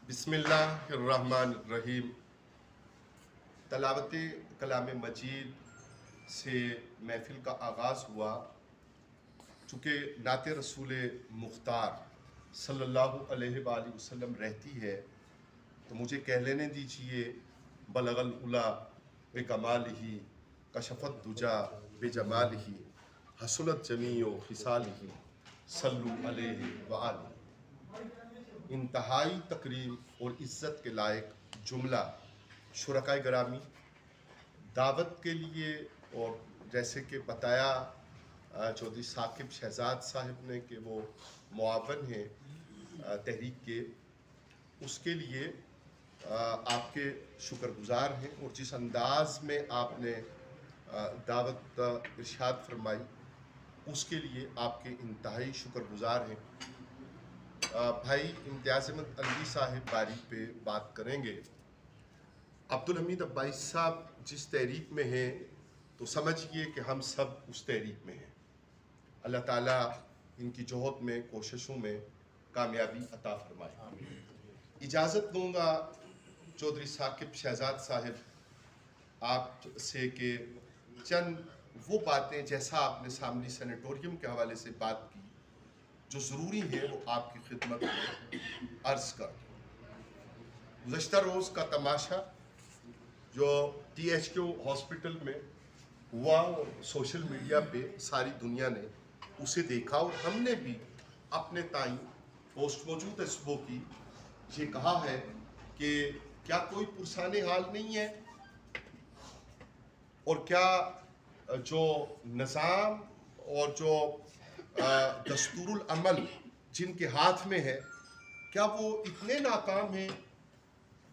बिस्मिल्लाहिर्रहमानिर्रहीम। तलावत कलाम मजीद से महफिल का आगाज़ हुआ। चूँकि नात रसूल मुख्तार सल्लल्लाहु अलैहि वसल्लम रहती है तो मुझे कह लेने दीजिए, बलगल उला बेकमालिही कशफत दुजा बेजमालिही हसनत जमीओ खिसालिही सल्लु अलैहि व आलिही। इंतहाई तकरीम और इज़्ज़त के लायक जुमला शुरकाए गरामी, दावत के लिए और जैसे कि बताया चौधरी साकिब शहजाद साहब ने कि वो मुआवन हैं तहरीक के, उसके लिए आपके शुक्रगुजार हैं। और जिस अंदाज में आपने दावत इरशाद फरमाई उसके लिए आपके इंतहाई शुक्रगुजार हैं। भाई इम्तियाज़ अहमद अलवी साहब बारी पे बात करेंगे। अब्दुल हमीद अब्बासी साहब जिस तहरीक में हैं तो समझिए कि हम सब उस तहरीक में हैं। अल्लाह ताला इनकी जोहद में, कोशिशों में कामयाबी अता फरमाए। इजाज़त दूंगा चौधरी साकिब शहजाद साहब आपसे कि चंद वो बातें, जैसा आपने सामने सेनेटोरियम के हवाले से बात की, जो ज़रूरी है वो आपकी खिदमत में अर्ज़ कर दूँ। गुज़श्ता रोज़ का तमाशा जो THQ हॉस्पिटल में हुआ और सोशल मीडिया पे सारी दुनिया ने उसे देखा और हमने भी अपने ताईं पोस्ट मौजूद सुबह की ये कहा है कि क्या कोई पुरसाने हाल नहीं है और क्या जो निज़ाम और जो दस्तूरुल अमल जिनके हाथ में है, क्या वो इतने नाकाम हैं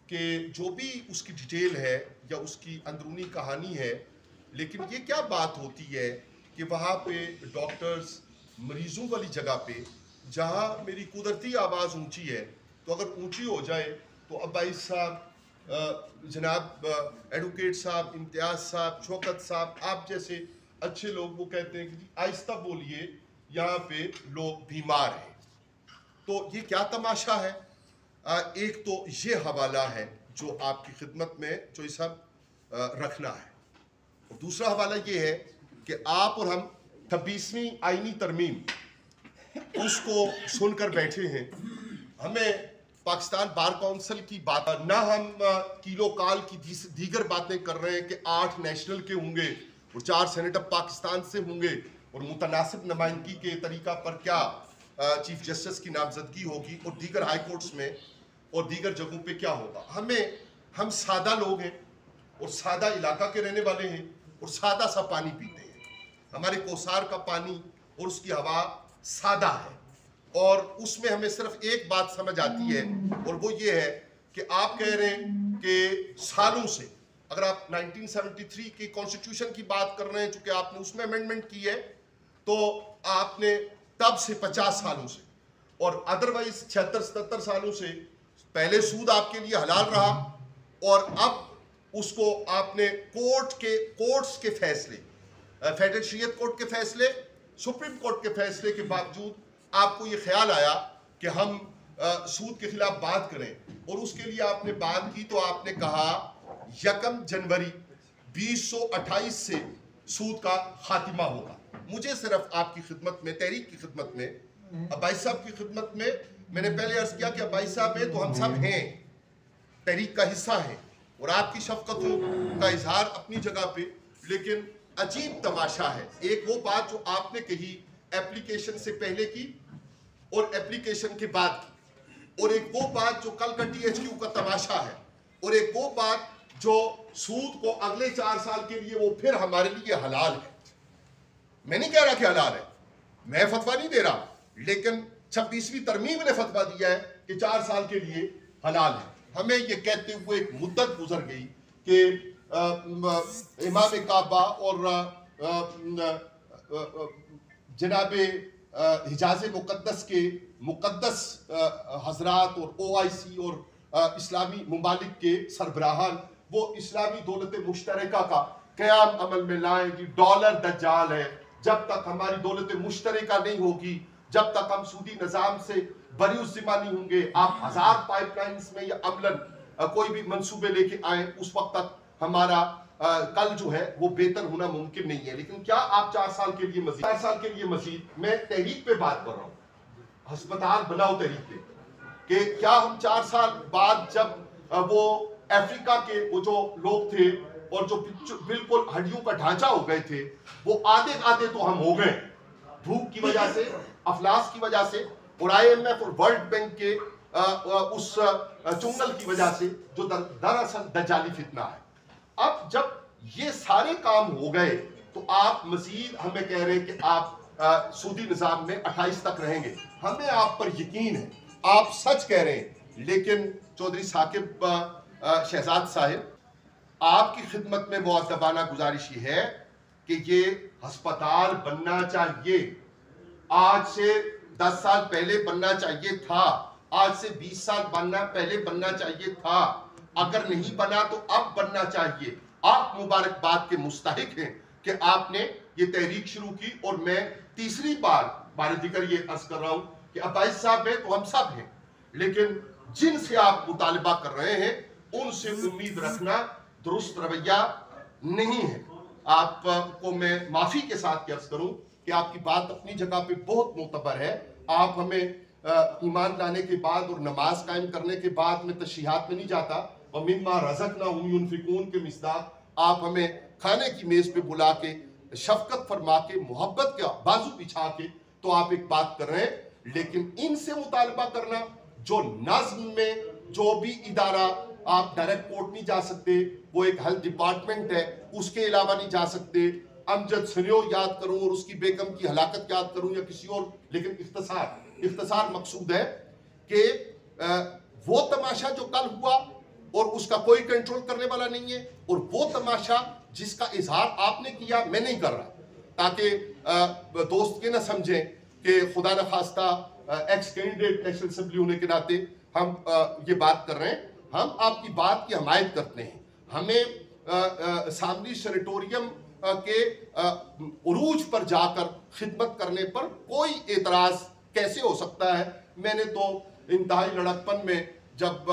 कि जो भी उसकी डिटेल है या उसकी अंदरूनी कहानी है, लेकिन ये क्या बात होती है कि वहाँ पे डॉक्टर्स मरीज़ों वाली जगह पे जहाँ मेरी कुदरती आवाज़ ऊंची है, तो अगर ऊंची हो जाए तो अब्बासी साहब, जनाब एडवोकेट साहब, इम्तियाज़ साहब, शौकत साहब, आप जैसे अच्छे लोग वो कहते हैं कि आहिस्ता बोलिए, यहाँ पे लोग बीमार हैं। तो ये क्या तमाशा है? एक तो ये हवाला है जो आपकी खिदमत में जो सब रखना है, और दूसरा हवाला ये है कि आप और हम 26वीं आईनी तरमीम उसको सुनकर बैठे हैं। हमें पाकिस्तान बार काउंसिल की बात, ना हम किलो काल की दीगर बातें कर रहे हैं कि 8 नेशनल के होंगे और 4 सेनेटर पाकिस्तान से होंगे और मुतनासिब नुमाइंदगी के तरीका पर क्या चीफ जस्टिस की नामजदगी होगी और दीगर हाई कोर्ट्स में और दीगर जगहों पे क्या होगा। हम सादा लोग हैं और सादा इलाका के रहने वाले हैं और सादा सा पानी पीते हैं। हमारे कोसार का पानी और उसकी हवा सादा है और उसमें हमें सिर्फ एक बात समझ आती है और वो ये है कि आप कह रहे हैं कि सालों से, अगर आप 1973 की कॉन्स्टिट्यूशन की बात कर रहे हैं, चूंकि आपने उसमें अमेंडमेंट की है, तो आपने तब से 50 सालों से और अदरवाइज 76-77 सालों से पहले सूद आपके लिए हलाल रहा और अब उसको आपने कोर्ट्स के फैसले, फेडरल शरीयत कोर्ट के फैसले, सुप्रीम कोर्ट के फैसले के बावजूद आपको ये ख्याल आया कि हम सूद के खिलाफ बात करें और उसके लिए आपने बात की। तो आपने कहा 1 जनवरी 2028 से सूद का खात्मा होगा। मुझे सिर्फ आपकी खिदमत में, तहरीक की खिदमत में, अब्बासी साहब की खिदमत में, मैंने पहले अर्ज किया कि अब्बासी साहब है तो हम सब हैं, तहरीक का हिस्सा है और आपकी शफकतों का इजहार अपनी जगह पे। लेकिन अजीब तमाशा है, एक वो बात जो आपने कही एप्लीकेशन से पहले की और एप्लीकेशन के बाद की, और एक वो बात जो कल का THQ का तमाशा है, और एक वो बात जो सूद को अगले 4 साल के लिए वो फिर हमारे लिए हलाल है। मैं नहीं कह रहा कि हलाल है, मैं फतवा नहीं दे रहा, लेकिन 26वीं तरमीम ने फतवा दिया है कि 4 साल के लिए हलाल है। हमें ये कहते हुए एक मुद्दत गुजर गई कि इमाम काबा और जनाबे हिजाज मुक़द्दस के मुक़द्दस हजरात और OIC और इस्लामी ममालिक के सरबराहान वो इस्लामी दौलत मुश्तरका का क़याम अमल में लाएंगी। डॉलर दज्जाल है, जब तक हमारी दौलत मुश्तरका नहीं होगी, जब तक हम सूदी निज़ाम से बरिउज़्ज़िमा नहीं होंगे, आप 1000 पाइपलाइंस में या अमलन कोई भी मंसूबे लेके आए, उस वक्त तक हमारा कल जो है वो बेहतर होना मुमकिन नहीं है। लेकिन क्या आप 4 साल के लिए मजीद, 4 साल के लिए मजीद, मैं तहरीक पे बात कर रहा हूँ, अस्पताल बनाओ तहरीक पे, कि क्या हम 4 साल बाद जब वो अफ्रीका के वो जो लोग थे और जो बिल्कुल हड्डियों का ढांचा हो गए थे, वो आधे आधे तो हम हो गए भूख की वजह से, अफलास की वजह से, और IMF और वर्ल्ड बैंक के उस चुंगल की वजह से, जो दरअसल दज्जाली फितना है। अब जब ये सारे काम हो गए तो आप मजीद हमें कह रहे हैं कि आप सूदी निजाम में 28 तक रहेंगे। हमें आप पर यकीन है, आप सच कह रहे हैं। लेकिन चौधरी साकिब शहजाद साहिब, आपकी खिदमत में मुअद्दबाना गुजारिश ये है कि ये अस्पताल बनना चाहिए, आज से 10 साल पहले बनना चाहिए था, आज से 20 साल पहले बनना चाहिए था। अगर नहीं बना तो अब बनना चाहिए। आप मुबारकबाद के मुस्तहिक हैं कि आपने ये तहरीक शुरू की, और मैं तीसरी बार बारे जिक्र ये अर्ज कर रहा हूं कि अब्बास साहब है तो हम सब हैं, लेकिन जिनसे आप मुतालिबा कर रहे हैं उनसे उम्मीद रखना दुरुस्त रवैया नहीं है। आपको मैं माफी के साथ अर्ज करूं कि आपकी बात अपनी जगह पे बहुत मोतबर है। आप हमें ईमान लाने के बाद और नमाज कायम करने के बाद में तशरीहात में नहीं जाता, और मिम्मा रज़क़नाहुम युनफ़िक़ून के मिसदाक़ आप हमें खाने की मेज पे बुला के शफकत फरमा के मोहब्बत का बाजू बिछा के तो आप एक बात कर रहे हैं। लेकिन इनसे मुतालबा करना, जो नज़्म में जो भी इदारा, आप डायरेक्ट कोर्ट नहीं जा सकते, वो एक हेल्थ डिपार्टमेंट है, उसके अलावा नहीं जा सकते। अमजद सनियो याद करूं और उसकी बेगम की हलाकत याद करूं या किसी और, लेकिन इख्तिसार मकसूद है कि वो तमाशा जो कल हुआ और उसका कोई कंट्रोल करने वाला नहीं है, और वो तमाशा जिसका इजहार आपने किया मैं नहीं कर रहा, ताकि दोस्त ये ना समझें कि खुदा न खास्ता एक्स कैंडिडेट नेशनल असेंबली होने के नाते हम ये बात कर रहे हैं। हम आपकी बात की हमायत करते हैं। हमें सामने सेनेटोरियम के उरूज पर जाकर खिदमत करने पर कोई एतराज कैसे हो सकता है। मैंने तो इंतहाई लड़कपन में जब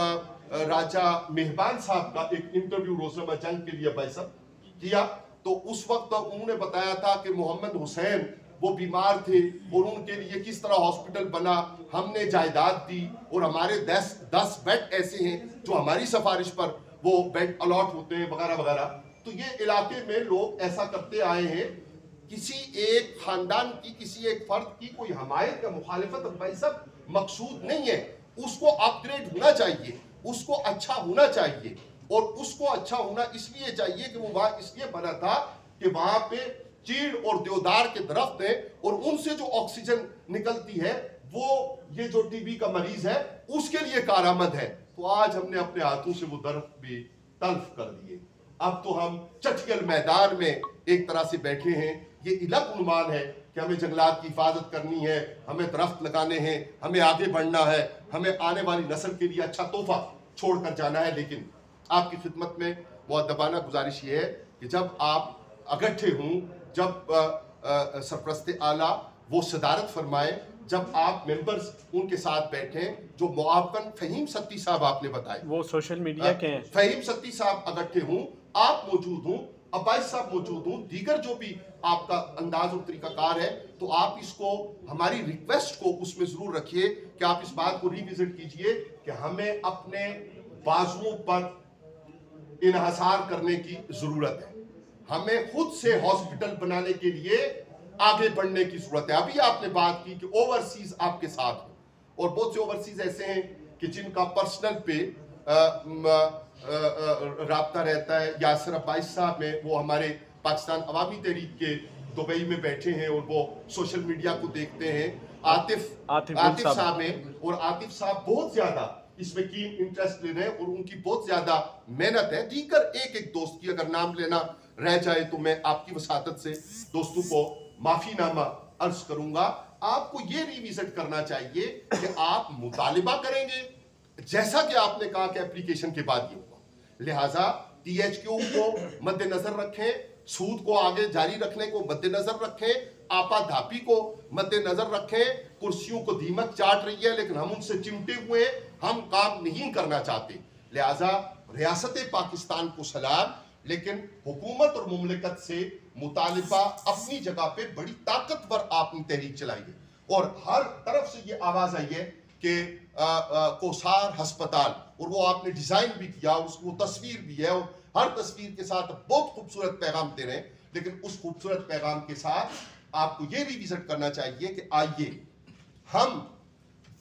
राजा मेहबान साहब का एक इंटरव्यू रोजनामा जंग के लिए बैसब किया, तो उस वक्त उन्होंने बताया था कि मोहम्मद हुसैन वो बीमार थे और उनके लिए किस तरह हॉस्पिटल बना, हमने जायदाद दी, और हमारे 10 बेड ऐसे हैं जो हमारी सिफारिश पर वो बेड अलॉट होते हैं वगैरह वगैरह। तो ये इलाके में लोग ऐसा करते आए हैं। किसी एक खानदान की, किसी एक फर्द की कोई हमायत या मुखालिफत भाई सब मकसूद नहीं है। उसको अपग्रेड होना चाहिए, उसको अच्छा होना चाहिए, और उसको अच्छा होना इसलिए चाहिए कि वो वहां इसलिए बना था कि वहां पे चीड़ और देवदार के दरख्त हैं, और उनसे जो ऑक्सीजन निकलती है वो ये जो टीबी का मरीज है उसके लिए कारामद है। तो आज हमने अपने हाथों से वो दरख्त भी तल्फ कर दिए। अब तो हम चटियल मैदान में एक तरह से बैठे हैं। ये इलक उन्मान है कि हमें जंगलात की हिफाजत करनी है, हमें दरख्त लगाने हैं, हमें आगे बढ़ना है, हमें आने वाली नस्ल के लिए अच्छा तोहफा छोड़कर जाना है। लेकिन आपकी खिदमत में मुअद्दबाना गुजारिश ये है कि जब आप अगट्ठे हों, जब सरपरस्त आला वो सदारत फरमाए, जब आप मेंबर्स उनके साथ बैठें, जो मुआवन फ़हीम सत्ती साहब आपने बताए, वो सोशल मीडिया के हैं, फ़हीम सत्ती साहब अगट्ठे हों, आप मौजूद हों, अब्बास साहब मौजूद हों, दीगर जो भी आपका अंदाज और तरीकाकार है, तो आप इसको, हमारी रिक्वेस्ट को उसमें जरूर रखिए कि आप इस बात को रिविजिट कीजिए कि हमें अपने बाजुओं पर इन्हसार करने की जरूरत है। हमें खुद से हॉस्पिटल बनाने के लिए आगे बढ़ने की जरूरत है। अभी आपने बात की कि ओवरसीज आपके साथ हैं, और बहुत से ओवरसीज ऐसे हैं कि जिनका पर्सनल पे राब्ता रहता है। यासिर अब्बास साहब हैं, वो हमारे पाकिस्तान अवामी तहरीक के दुबई में बैठे हैं और वो सोशल मीडिया को देखते हैं। आतिफ साहब हैं, और आतिफ साहब बहुत ज्यादा इसमें कीन इंटरेस्ट ले रहे हैं और उनकी बहुत ज्यादा मेहनत है। दीगर एक एक दोस्त की अगर नाम लेना रह जाए तो मैं आपकी वसातत से दोस्तों को माफीनामा अर्ज करूंगा। आपको ये रिविजिट करना चाहिए कि आप मुतालिबा करेंगे, जैसा कि आपने कहा कि एप्लीकेशन के बाद ये होगा। लिहाजा THQ को मद्देनजर रखें, सूद को आगे जारी रखने को मद्देनजर रखें। आपाधापी को मद्देनजर रखें। कुर्सियों को दीमक चाट रही है, लेकिन हम उनसे चिमटे हुए, हम काम नहीं करना चाहते। लिहाजा रियासत पाकिस्तान को सलाम, लेकिन हुकूमत और मुमलिकत से मुतालिबा अपनी जगह पे बड़ी ताकतवर आपने तहरीक चलाई है और हर तरफ से ये आवाज आई है कि कोसार हस्पताल, और वो आपने डिजाइन भी किया, उसको तस्वीर भी है और हर तस्वीर के साथ बहुत खूबसूरत पैगाम दे रहे हैं। लेकिन उस खूबसूरत पैगाम के साथ आपको ये रिविजिट करना चाहिए कि आइए हम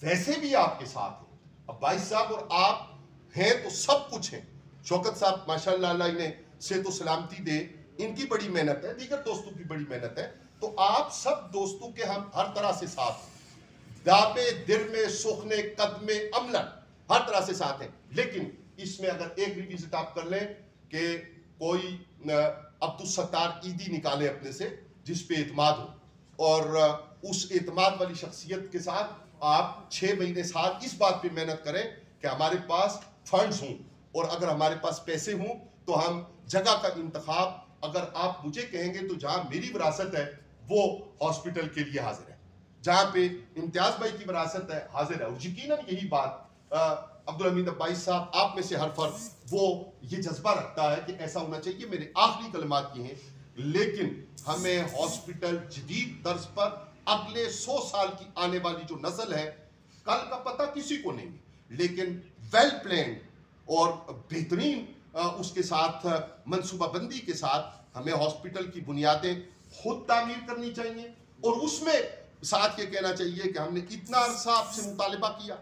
वैसे भी आपके साथ हैं। अब भाई साहब और आप हैं तो सब कुछ है। शौकत साहब माशाअल्लाह अल्लाह इन्हें से तो सलामती दे, इनकी बड़ी मेहनत है, दीगर दोस्तों की बड़ी मेहनत है। तो आप सब दोस्तों के हम हर तरह से साथ हैं, दाबे दिल में सुखने कदमे अमलन हर तरह से साथ हैं। लेकिन इसमें अगर एक रिविजिट आप कर लें कि कोई अब्दुल सत्तार ईदी निकाले अपने से जिस पे एतमाद हो, और उस एतमाद वाली शख्सियत के साथ आप 6 महीने साथ इस बात पे मेहनत करें कि हमारे पास फंड्स हों, और अगर हमारे पास पैसे हों तो हम जगह का इंतखाब, अगर आप मुझे कहेंगे तो जहां मेरी विरासत है वो हॉस्पिटल के लिए हाजिर है, जहां पे इम्तियाज भाई की विरासत है हाजिर है। और यकीनन यही बात अब्दुल हमीद अब्बासी साहब, आप में से हर फर्द वो ये जज्बा रखता है कि ऐसा होना चाहिए। मेरे आखिरी कलमात ये हैं, लेकिन हमें हॉस्पिटल जदीद तर्ज पर अगले 100 साल की आने वाली जो नस्ल है, कल का पता किसी को नहीं, लेकिन वेल प्लान और बेहतरीन उसके साथ मनसूबाबंदी के साथ हमें हॉस्पिटल की बुनियादें खुद तामीर करनी चाहिए। और उसमें साथ ये कहना चाहिए कि हमने इतना अरसा आपसे मुतालिबा किया,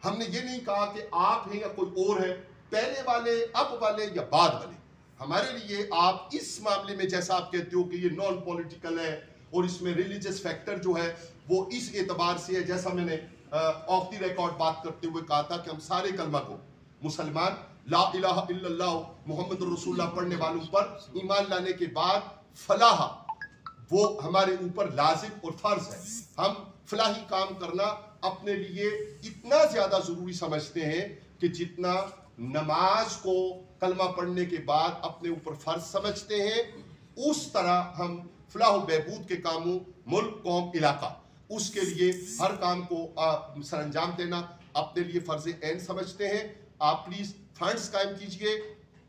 हमने ये नहीं कहा कि आप हैं या कोई और है, पहले वाले, अब वाले या बाद वाले। हमारे लिए आप इस मामले में जैसा आप कहते हो कि ये नॉन पॉलिटिकल है और इसमें रिलीजियस फैक्टर जो है वो इस एतबार से है, जैसा मैंने ऑफ द रिकॉर्ड बात करते हुए कहा था कि हम सारे कलमा को मुसलमान ला इलाहा इल्लल्लाह मुहम्मद रसूलुल्लाह पढ़ने वालों पर ईमान लाने के बाद फलाह वो हमारे ऊपर लाजिम और फर्ज है। हम फलाही काम करना अपने लिए इतना ज्यादा जरूरी समझते हैं कि जितना नमाज को कलमा पढ़ने के बाद अपने ऊपर फर्ज समझते हैं, उस तरह हम फलाह बहबूद के कामों, मुल्क, कौम, इलाका, उसके लिए हर काम को सरअंजाम देना अपने लिए फर्ज ऐन समझते हैं। आप प्लीज फंड्स कायम कीजिए,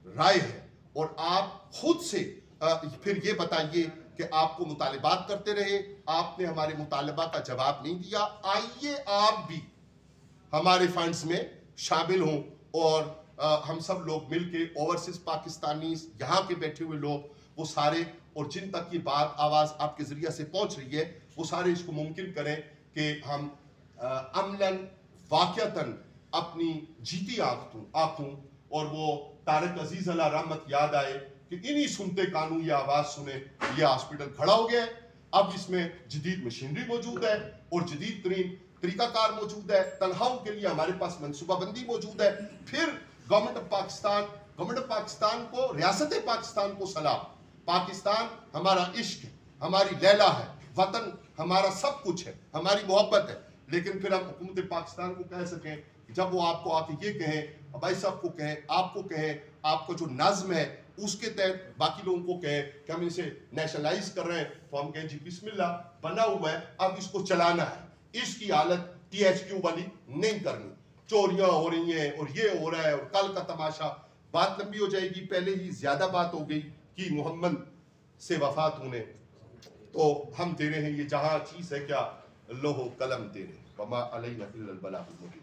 राय है, और आप खुद से फिर ये बताइए कि आपको मुतालिबात करते रहे, आपने हमारे मुतालबा का जवाब नहीं दिया। आइए आप भी हमारे फंड्स में शामिल हों और हम सब लोग मिलके ओवरसीज पाकिस्तानी, यहाँ के बैठे हुए लोग, वो सारे, और जिन तक ये बात आवाज़ आपके ज़रिए से पहुँच रही है, वो सारे इसको मुमकिन करें कि हम अमलन वाक़तन अपनी जीती आँखों और वो तारिक अजीज़ अल्लाह रहमत याद आए कि इन्हीं सुनते कानून ये आवाज़ सुने, ये हॉस्पिटल खड़ा हो गया है। अब इसमें जदीद मशीनरी मौजूद है और जदीद तरीन तरीकाकार मौजूद है, तनख्वाहों के लिए हमारे पास मनसूबाबंदी मौजूद है। फिर गवर्नमेंट ऑफ पाकिस्तान को, रियासत पाकिस्तान को सलाम। पाकिस्तान हमारा इश्क है, हमारी लैला है, वतन हमारा सब कुछ है, हमारी मोहब्बत है। लेकिन फिर हम हुकूमत पाकिस्तान को कह सकें, जब वो आपको आके ये कहें, भाई साहब को कहें, आपको कहें, आपको जो नज्म है उसके तहत बाकी लोगों को कहें कि हम इसे नेशनलाइज कर रहे हैं, तो हम कहें जी बिस्मिल्लाह, बना हुआ है, अब इसको चलाना है। इसकी हालत THQ वाली नहीं करनी। चोरियां हो रही हैं और ये हो रहा है और कल का तमाशा, बात लंबी हो जाएगी। पहले ही ज्यादा बात हो गई कि मोहम्मद से वफात होने, तो हम दे रहे हैं ये जहां चीज है क्या, लोहो कलम दे रहे, वमा अलैना इल्लल बलागुल मुबीन।